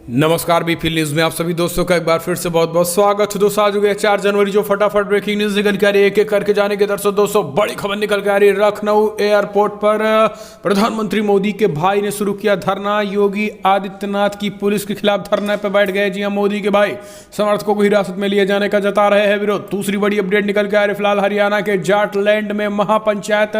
नमस्कार BPL news में आप सभी दोस्तों का एक बार फिर से बहुत बहुत स्वागत है। दोस्तों आज हो गया 4 जनवरी, जो फटाफट ब्रेकिंग न्यूज निकल के आ रही है, एक एक करके जाने के दर्शक दोस्तों बड़ी खबर निकल के आ रही है। लखनऊ एयरपोर्ट पर प्रधानमंत्री मोदी के भाई ने शुरू किया धरना। योगी आदित्यनाथ की पुलिस के खिलाफ धरने पर बैठ गए। जी हां, मोदी के भाई समर्थकों को हिरासत में लिए जाने का जता रहे हैं विरोध। दूसरी बड़ी अपडेट निकल के आ रही है, फिलहाल हरियाणा के जाटलैंड में महापंचायत।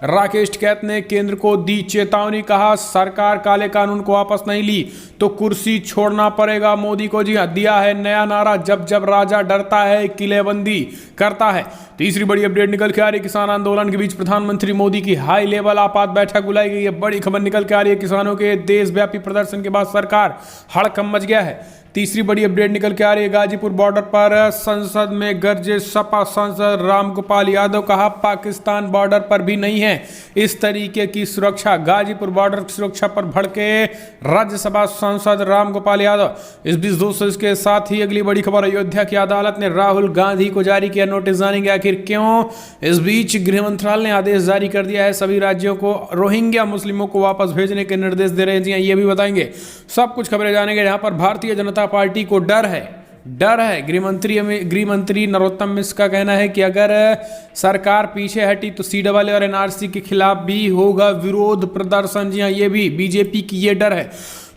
राकेश टिकैत ने केंद्र को दी चेतावनी, कहा सरकार काले कानून को वापस नहीं ली तो कुर्सी छोड़ना पड़ेगा मोदी को। जी हां, दिया है नया नारा, जब जब राजा डरता है किलेबंदी करता है। तीसरी बड़ी अपडेट निकल के आ रही है, किसान आंदोलन के बीच प्रधानमंत्री मोदी की हाई लेवल आपात बैठक बुलाई गई है। बड़ी खबर निकल के आ रही है, किसानों के देशव्यापी प्रदर्शन के बाद सरकार हड़कंप मच गया है। तीसरी बड़ी अपडेट निकल के आ रही है, गाजीपुर बॉर्डर पर संसद में गरजे सपा सांसद रामगोपाल यादव, कहा पाकिस्तान बॉर्डर पर भी नहीं है इस तरीके की सुरक्षा। गाजीपुर बॉर्डर की सुरक्षा पर भड़के राज्यसभा सांसद रामगोपाल यादव। इस बीच दोस्तों इसके साथ ही अगली बड़ी खबर, अयोध्या की अदालत ने राहुल गांधी को जारी किया नोटिस। जानेंगे आखिर क्यों। इस बीच गृह मंत्रालय ने आदेश जारी कर दिया है, सभी राज्यों को रोहिंग्या मुस्लिमों को वापस भेजने के निर्देश दे रहे हैं। जी हां, ये भी बताएंगे, सब कुछ खबरें जानेंगे। यहाँ पर भारतीय जनता पार्टी को डर है। गृह मंत्री नरोत्तम मिश्र का कहना है कि अगर सरकार पीछे हटी तो सीएए और एनआरसी के खिलाफ भी होगा विरोध प्रदर्शन। जी हां, ये भी बीजेपी की ये डर है।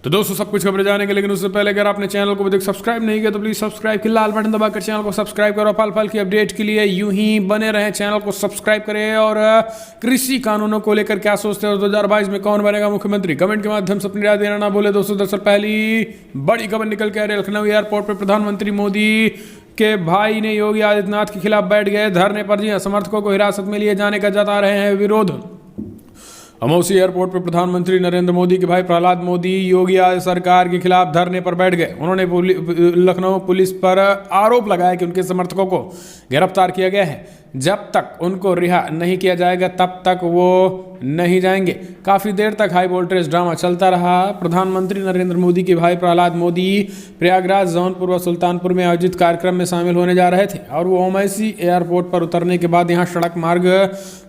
तो दोस्तों सब कुछ खबरें जाने के, लेकिन उससे पहले अगर आपने चैनल को अभी तक सब्सक्राइब नहीं किया तो प्लीज सब्सक्राइब के लाल बटन दबाकर चैनल को सब्सक्राइब करो। पल पल की अपडेट के लिए यूं ही बने रहें, चैनल को सब्सक्राइब करें। और कृषि कानूनों को लेकर क्या सोचते हैं और 2022 में कौन बनेगा मुख्यमंत्री, कमेंट के माध्यम से अपनी राय देना ना भूले। दोस्तों दरअसल पहली बड़ी खबर निकल के आ रही है, लखनऊ एयरपोर्ट पर प्रधानमंत्री मोदी के भाई ने योगी आदित्यनाथ के खिलाफ बैठ गए धरने पर। जी हां, समर्थकों को हिरासत में लिए जाने का जता रहे हैं विरोध। अमौसी एयरपोर्ट पर प्रधानमंत्री नरेंद्र मोदी के भाई प्रहलाद मोदी योगी सरकार के खिलाफ धरने पर बैठ गए। उन्होंने लखनऊ पुलिस पर आरोप लगाया कि उनके समर्थकों को गिरफ्तार किया गया है, जब तक उनको रिहा नहीं किया जाएगा तब तक वो नहीं जाएंगे। काफ़ी देर तक हाई वोल्टेज ड्रामा चलता रहा। प्रधानमंत्री नरेंद्र मोदी के भाई प्रहलाद मोदी प्रयागराज, जौनपुर व सुल्तानपुर में आयोजित कार्यक्रम में शामिल होने जा रहे थे और वो ओमैसी एयरपोर्ट पर उतरने के बाद यहाँ सड़क मार्ग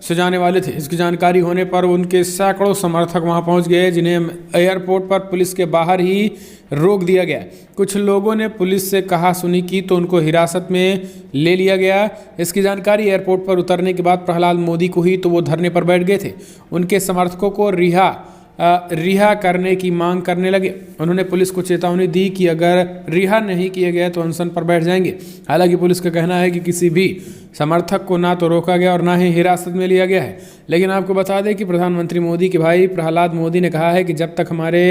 से जाने वाले थे। इसकी जानकारी होने पर उनके सैकड़ों समर्थक वहाँ पहुँच गए, जिन्हें एयरपोर्ट पर पुलिस के बाहर ही रोक दिया गया। कुछ लोगों ने पुलिस से कहा सुनी की तो उनको हिरासत में ले लिया गया। इसकी जानकारी एयरपोर्ट पर उतरने के बाद प्रहलाद मोदी को ही तो वो धरने पर बैठ गए थे। उनके समर्थकों को रिहा करने की मांग करने लगे। उन्होंने पुलिस को चेतावनी दी कि अगर रिहा नहीं किए गए तो अनशन पर बैठ जाएंगे। हालांकि पुलिस का कहना है कि किसी भी समर्थक को ना तो रोका गया और ना ही हिरासत में लिया गया है। लेकिन आपको बता दें कि प्रधानमंत्री मोदी के भाई प्रहलाद मोदी ने कहा है कि जब तक हमारे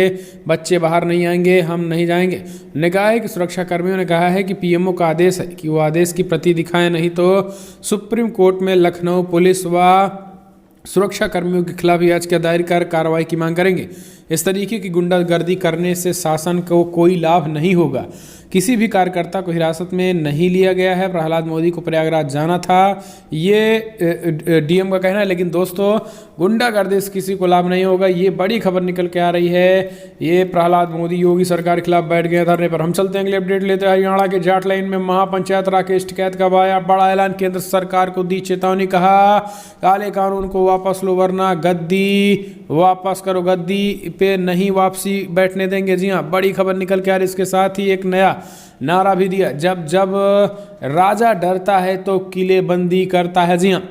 बच्चे बाहर नहीं आएंगे हम नहीं जाएंगे। उन्होंने कहा है कि सुरक्षा कर्मियों ने कहा है कि पीएमओ का आदेश है कि वो आदेश की प्रति दिखाएं, नहीं तो सुप्रीम कोर्ट में लखनऊ पुलिस व सुरक्षा कर्मियों के खिलाफ याचिका दायर कर कार्रवाई की मांग करेंगे। इस तरीके की गुंडागर्दी करने से शासन को कोई लाभ नहीं होगा। किसी भी कार्यकर्ता को हिरासत में नहीं लिया गया है। प्रहलाद मोदी को प्रयागराज जाना था, ये डीएम का कहना है। लेकिन दोस्तों गुंडागर्दी से किसी को लाभ नहीं होगा, ये बड़ी खबर निकल के आ रही है। ये प्रहलाद मोदी योगी सरकार के खिलाफ बैठ गए धरने पर। हम चलते हैं अगले अपडेट लेते हैं। हरियाणा के जाटलैंड में महापंचायत। राकेश टिकैत का बड़ा ऐलान, केंद्र सरकार को दी चेतावनी, कहा काले कानून को वापस लो वरना गद्दी वापस करो, गद्दी पे नहीं वापसी बैठने देंगे। जी हाँ, बड़ी खबर निकल के आ रही। इसके साथ ही एक नया नारा भी दिया, जब जब राजा डरता है तो किलेबंदी करता है। जी हाँ,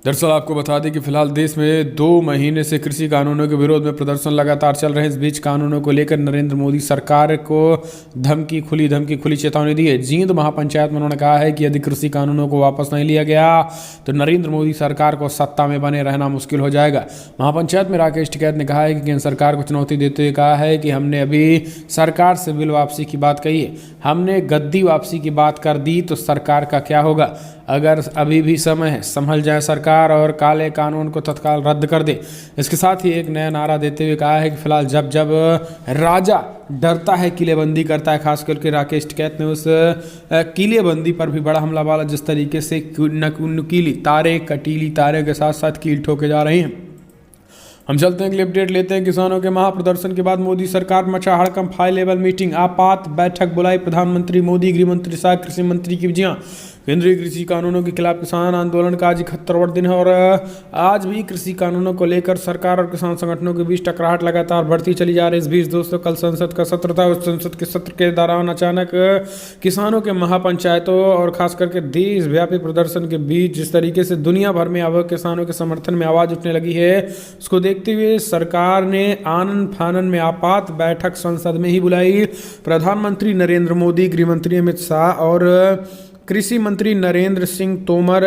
दरअसल आपको बता दें कि फिलहाल देश में 2 महीने से कृषि कानूनों के विरोध में प्रदर्शन लगातार चल रहे हैं। इस बीच कानूनों को लेकर नरेंद्र मोदी सरकार को धमकी खुली चेतावनी दी है। जींद महापंचायत में उन्होंने कहा है कि यदि कृषि कानूनों को वापस नहीं लिया गया तो नरेंद्र मोदी सरकार को सत्ता में बने रहना मुश्किल हो जाएगा। महापंचायत में राकेश टिकैत ने कहा है कि केंद्र सरकार को चुनौती देते हुए कहा है कि हमने अभी सरकार से बिल वापसी की बात कही है, हमने गद्दी वापसी की बात कर दी तो सरकार का क्या होगा। अगर अभी भी समय है संभल जाए सरकार और काले कानून को तत्काल रद्द कर दे। इसके साथ ही एक नया नारा देते हुए कहा है कि फिलहाल जब जब राजा डरता है किलेबंदी करता है। खास करके राकेश टिकैत ने उस किलेबंदी पर भी बड़ा हमला वाला, जिस तरीके से नुकीली तारे कटीली तारे के साथ साथ कील ठोके जा रही हैं। हम चलते हैं अगले अपडेट लेते हैं। किसानों के महाप्रदर्शन के बाद मोदी सरकार मचा हड़कंप, हाई लेवल मीटिंग, आपात बैठक बुलाई प्रधानमंत्री मोदी, गृह मंत्री शाह, कृषि मंत्री की। जी हां, केंद्रीय कृषि कानूनों के खिलाफ किसान आंदोलन का आज 71वां दिन है और आज भी कृषि कानूनों को लेकर सरकार और किसान संगठनों के बीच टकराहट लगातार बढ़ती चली जा रही है। इस बीच दोस्तों कल संसद का सत्र था। उस संसद के सत्र के दौरान अचानक किसानों के महापंचायतों और खास करके देशव्यापी प्रदर्शन के बीच जिस तरीके से दुनिया भर में अब किसानों के समर्थन में आवाज उठने लगी है, उसको देखते हुए सरकार ने आनन फानन में आपात बैठक संसद में ही बुलाई। प्रधानमंत्री नरेंद्र मोदी, गृह मंत्री अमित शाह और कृषि मंत्री नरेंद्र सिंह तोमर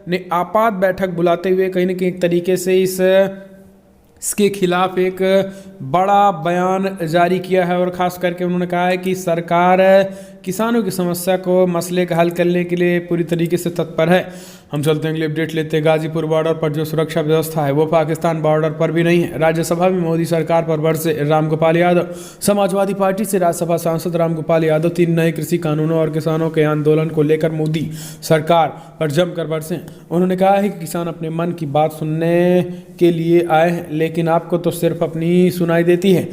ने आपात बैठक बुलाते हुए कहीं न कहीं एक तरीके से इसके खिलाफ एक बड़ा बयान जारी किया है और खास करके उन्होंने कहा है कि सरकार किसानों की समस्या को मसले का हल करने के लिए पूरी तरीके से तत्पर है। हम चलते हैं अगले अपडेट लेते हैं। गाजीपुर बॉर्डर पर जो सुरक्षा व्यवस्था है वो पाकिस्तान बॉर्डर पर भी नहीं है। राज्यसभा में मोदी सरकार पर बरसे रामगोपाल यादव। समाजवादी पार्टी से राज्यसभा सांसद रामगोपाल यादव 3 नए कृषि कानूनों और किसानों के आंदोलन को लेकर मोदी सरकार पर जमकर बरसे। उन्होंने कहा है कि किसान अपने मन की बात सुनने के लिए आए हैं, लेकिन आपको तो सिर्फ अपनी सुनाई देती है।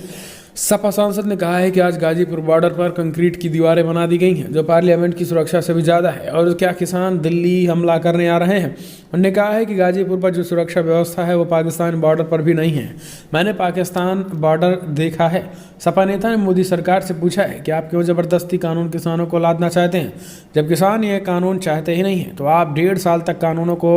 सपा सांसद ने कहा है कि आज गाजीपुर बॉर्डर पर कंक्रीट की दीवारें बना दी गई हैं जो पार्लियामेंट की सुरक्षा से भी ज़्यादा है, और क्या किसान दिल्ली हमला करने आ रहे हैं। उन्होंने कहा है कि गाजीपुर पर जो सुरक्षा व्यवस्था है वो पाकिस्तान बॉर्डर पर भी नहीं है। मैंने पाकिस्तान बॉर्डर देखा है। सपा नेता ने मोदी सरकार से पूछा है कि आप क्यों ज़बरदस्ती कानून किसानों को लादना चाहते हैं। जब किसान ये कानून चाहते ही नहीं है तो आप 1.5 साल तक कानूनों को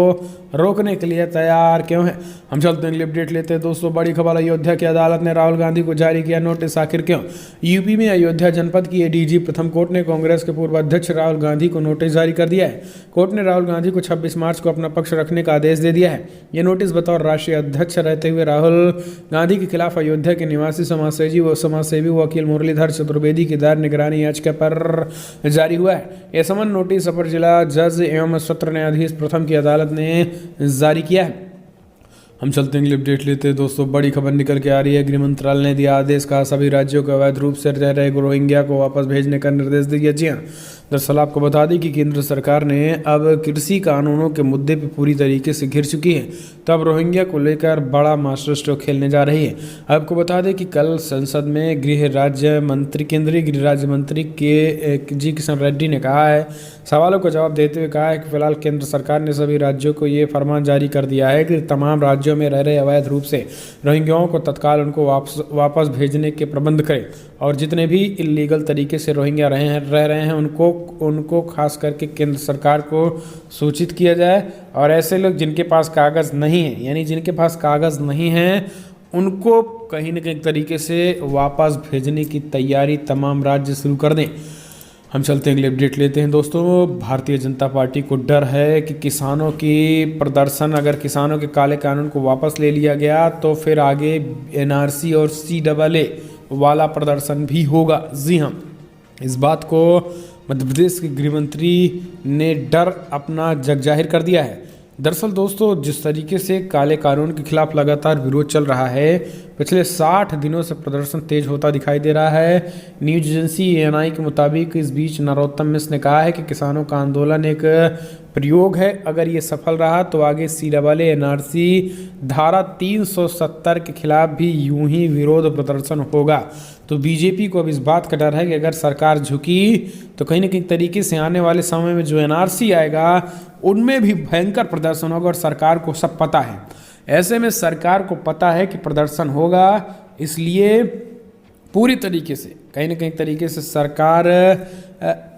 रोकने के लिए तैयार क्यों हैं। हम चलते हैं अपडेट लेते हैं दोस्तों। बड़ी खबर, अयोध्या की अदालत ने राहुल गांधी को जारी किया नोटिस। आखिर क्यों? यूपी में अयोध्या जनपद की एडीजी प्रथम कोर्ट ने कांग्रेस के पूर्व अध्यक्ष राहुल गांधी को नोटिस जारी कर दिया है। कोर्ट ने राहुल गांधी को 26 मार्च को अपना पक्ष रखने का आदेश दे दिया है। यह नोटिस बतौर राष्ट्रीय अध्यक्ष रहते हुए राहुल गांधी के खिलाफ अयोध्या के निवासी समाजसेवी वकील मुरलीधर चतुर्वेदी की दायर निगरानी याचिका पर जारी हुआ है। यह समन नोटिस अपर जिला जज एवं सत्र न्यायाधीश प्रथम की अदालत ने जारी किया है। हम चलते हैं अपडेट लेते हैं दोस्तों। बड़ी खबर निकल के आ रही है। गृह मंत्रालय ने दिया आदेश, कहा सभी राज्यों को अवैध रूप से रह रहे रोहिंग्या को वापस भेजने का निर्देश दिया। जी हाँ, दरअसल आपको बता दें कि केंद्र सरकार ने अब कृषि कानूनों के मुद्दे पर पूरी तरीके से घिर चुकी है, तब रोहिंग्या को लेकर बड़ा मास्टर स्ट्रोक खेलने जा रही है। आपको बता दें कि कल संसद में केंद्रीय गृह राज्य मंत्री जी किशन रेड्डी ने कहा है, सवालों का जवाब देते हुए कहा है कि फिलहाल केंद्र सरकार ने सभी राज्यों को ये फरमान जारी कर दिया है कि तमाम राज्यों में रह रहे अवैध रूप से रोहिंग्याओं को तत्काल उनको वापस भेजने के प्रबंध करें, और जितने भी इलीगल तरीके से रोहिंग्या रह रहे हैं उनको खास करके केंद्र सरकार को सूचित किया जाए, और ऐसे लोग जिनके पास कागज़ नहीं है, यानी जिनके पास कागज़ नहीं है, उनको कहीं न कहीं तरीके से वापस भेजने की तैयारी तमाम राज्य शुरू कर दें। हम चलते हैं अगले अपडेट लेते हैं दोस्तों। भारतीय जनता पार्टी को डर है कि किसानों की प्रदर्शन, अगर किसानों के काले कानून को वापस ले लिया गया तो फिर आगे एनआरसी और CAA वाला प्रदर्शन भी होगा। जी हाँ, इस बात को मध्य प्रदेश के गृह मंत्री ने डर अपना जग जाहिर कर दिया है। दरअसल दोस्तों, जिस तरीके से काले कानून के खिलाफ लगातार विरोध चल रहा है, पिछले 60 दिनों से प्रदर्शन तेज होता दिखाई दे रहा है। न्यूज एजेंसी ANI के मुताबिक इस बीच नरोत्तम मिश्र ने कहा है कि किसानों का आंदोलन एक प्रयोग है। अगर ये सफल रहा तो आगे CAA NRC धारा 370 के खिलाफ भी यूं ही विरोध प्रदर्शन होगा। तो बीजेपी को अब इस बात का डर है कि अगर सरकार झुकी तो कहीं न कहीं तरीके से आने वाले समय में जो NRC आएगा उनमें भी भयंकर प्रदर्शन होगा, और सरकार को सब पता है। ऐसे में सरकार को पता है कि प्रदर्शन होगा, इसलिए पूरी तरीके से कहीं न कहीं तरीके से सरकार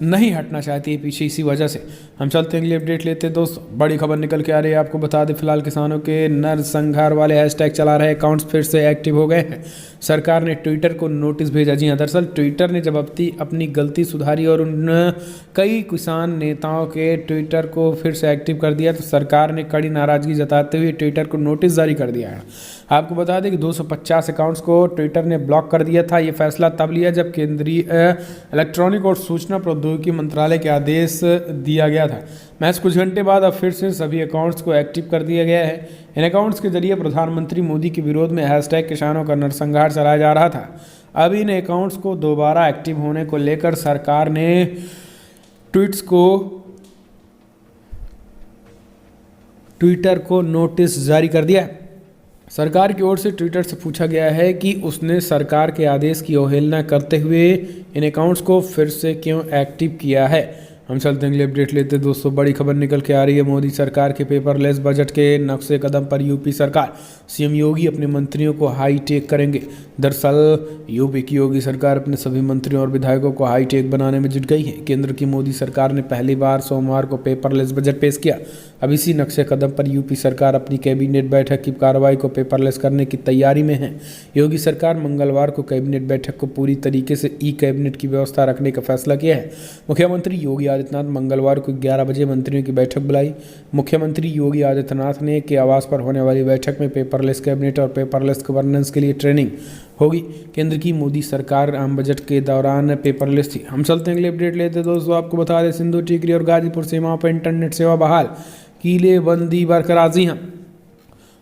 नहीं हटना चाहती है पीछे, इसी वजह से। हम चलते हैं अगली अपडेट लेते हैं दोस्तों। बड़ी खबर निकल के आ रही है, आपको बता दें फिलहाल किसानों के नरसंहार वाले हैशटैग चला रहे अकाउंट्स फिर से एक्टिव हो गए हैं। सरकार ने ट्विटर को नोटिस भेजा। जी हाँ, दरअसल ट्विटर ने जब अपनी गलती सुधारी और उन कई किसान नेताओं के ट्विटर को फिर से एक्टिव कर दिया, तो सरकार ने कड़ी नाराजगी जताते हुए ट्विटर को नोटिस जारी कर दिया है। आपको बता दें कि 250 अकाउंट्स को ट्विटर ने ब्लॉक कर दिया था। ये फैसला तब लिया जब केंद्रीय इलेक्ट्रॉनिक और सूचना प्रौद्योगिकी मंत्रालय के आदेश दिया गया था। महज कुछ घंटे बाद अब फिर से सभी अकाउंट्स को एक्टिव कर दिया गया है। इन अकाउंट्स के जरिए प्रधानमंत्री मोदी के विरोध में हैशटैग किसानों का नरसंहार चलाया जा रहा था। अब इन अकाउंट्स को दोबारा एक्टिव होने को लेकर सरकार ने ट्विटर को नोटिस जारी कर दिया। सरकार की ओर से ट्विटर से पूछा गया है कि उसने सरकार के आदेश की अवहेलना करते हुए इन अकाउंट्स को फिर से क्यों एक्टिव किया है। हम चलते हैं अगले अपडेट लेते हैं दोस्तों। बड़ी खबर निकल के आ रही है मोदी सरकार के पेपरलेस बजट के नक्शे कदम पर यूपी सरकार। सीएम योगी अपने मंत्रियों को हाई टेक करेंगे। दरअसल यूपी की योगी सरकार अपने सभी मंत्रियों और विधायकों को हाई टेक बनाने में जुट गई है। केंद्र की मोदी सरकार ने पहली बार सोमवार को पेपरलेस बजट पेश किया। अब इसी नक्शे कदम पर यूपी सरकार अपनी कैबिनेट बैठक की कार्रवाई को पेपरलेस करने की तैयारी में है। योगी सरकार मंगलवार को कैबिनेट बैठक को पूरी तरीके से ई कैबिनेट की व्यवस्था रखने का फैसला किया है। मुख्यमंत्री योगी आदित्यनाथ मंगलवार को 11 बजे मंत्रियों की बैठक बुलाई। मुख्यमंत्री योगी आदित्यनाथ ने के आवास पर होने वाली बैठक में पेपरलेस कैबिनेट और पेपरलेस गवर्नेंस के लिए ट्रेनिंग होगी। केंद्र की मोदी सरकार आम बजट के दौरान पेपरलेस थी। हम चलते हैं अगले अपडेट लेते हैं दोस्तों। आपको बता दें सिंधु टीकरी और गाजीपुर सीमाओं पर इंटरनेट सेवा बहाल, किलेबंदी बरकरार। जी हाँ,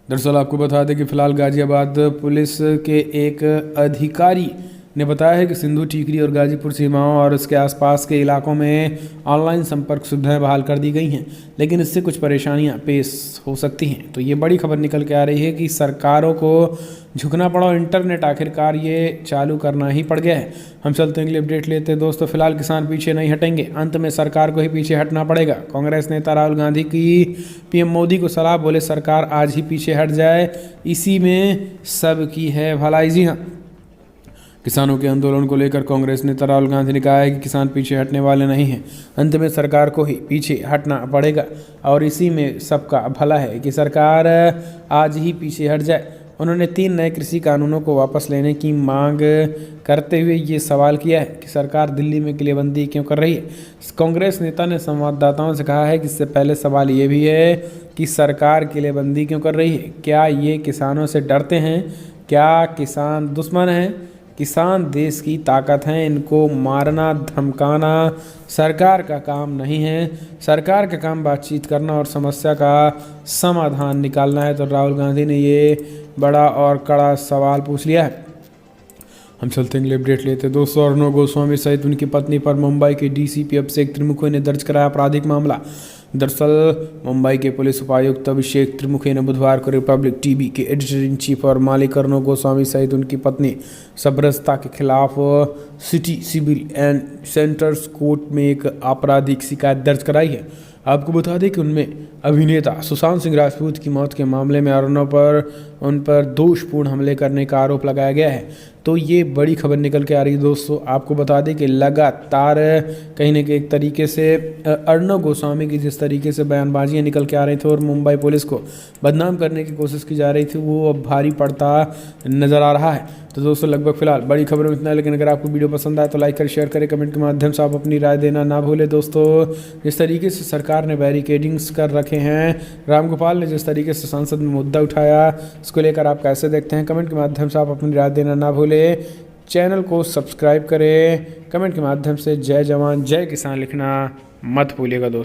दरअसल आपको बता दें कि फिलहाल गाजियाबाद पुलिस के एक अधिकारी ने बताया है कि सिंधु टीकरी और गाजीपुर सीमाओं और उसके आसपास के इलाकों में ऑनलाइन संपर्क सुविधाएं बहाल कर दी गई हैं, लेकिन इससे कुछ परेशानियां पेश हो सकती हैं। तो ये बड़ी खबर निकल के आ रही है कि सरकारों को झुकना पड़ा और इंटरनेट आखिरकार ये चालू करना ही पड़ गया है। हम चलते हैं अगले अपडेट लेते हैं दोस्तों। फिलहाल किसान पीछे नहीं हटेंगे, अंत में सरकार को ही पीछे हटना पड़ेगा। कांग्रेस नेता राहुल गांधी की पीएम मोदी को सलाह, बोले सरकार आज ही पीछे हट जाए, इसी में सबकी है भलाई। जी हाँ, किसानों के आंदोलन को लेकर कांग्रेस नेता राहुल गांधी ने कहा है कि किसान पीछे हटने वाले नहीं हैं, अंत में सरकार को ही पीछे हटना पड़ेगा और इसी में सबका भला है कि सरकार आज ही पीछे हट जाए। उन्होंने 3 नए कृषि कानूनों को वापस लेने की मांग करते हुए ये सवाल किया है कि सरकार दिल्ली में किलेबंदी क्यों कर रही है। कांग्रेस नेता ने संवाददाताओं से कहा है कि इससे पहले सवाल ये भी है कि सरकार किलेबंदी क्यों कर रही है। क्या ये किसानों से डरते हैं? क्या किसान दुश्मन हैं? किसान देश की ताकत हैं, इनको मारना धमकाना सरकार का काम नहीं है। सरकार का काम बातचीत करना और समस्या का समाधान निकालना है। तो राहुल गांधी ने ये बड़ा और कड़ा सवाल पूछ लिया है। हम चलते हैं अपडेट लेते हैं दोस्तों। अर्णव गोस्वामी सहित उनकी पत्नी पर मुंबई के डीसीपी अभिषेक त्रिमुखे ने दर्ज कराया आपराधिक मामला। दरअसल मुंबई के पुलिस उपायुक्त अभिषेक त्रिमुखे ने बुधवार को रिपब्लिक टीवी के एडिटर इन चीफ और मालिक अर्णव गोस्वामी सहित उनकी पत्नी सबरजता के खिलाफ city civil and sessions court में एक आपराधिक शिकायत दर्ज कराई है। आपको बता दें कि उनमें अभिनेता सुशांत सिंह राजपूत की मौत के मामले में अर्णव पर उन पर दोषपूर्ण हमले करने का आरोप लगाया गया है। तो ये बड़ी खबर निकल के आ रही है दोस्तों। आपको बता दें कि लगातार कहीं ना कहीं एक तरीके से अर्णव गोस्वामी की जिस तरीके से बयानबाजियां निकल के आ रही थी और मुंबई पुलिस को बदनाम करने की कोशिश की जा रही थी, वो अब भारी पड़ता नज़र आ रहा है। तो दोस्तों लगभग फिलहाल बड़ी खबर में इतना है, लेकिन अगर आपको वीडियो पसंद आए तो लाइक करें, शेयर करें, कमेंट के माध्यम से आप अपनी राय देना ना भूलें। दोस्तों जिस तरीके से सरकार ने बैरिकेडिंग्स कर रखे हैं, रामगोपाल ने जिस तरीके से संसद में मुद्दा उठाया, इसको लेकर आप कैसे देखते हैं, कमेंट के माध्यम से आप अपनी राय देना ना भूलें। चैनल को सब्सक्राइब करें, कमेंट के माध्यम से जय जवान जय किसान लिखना मत भूलिएगा दोस्तों।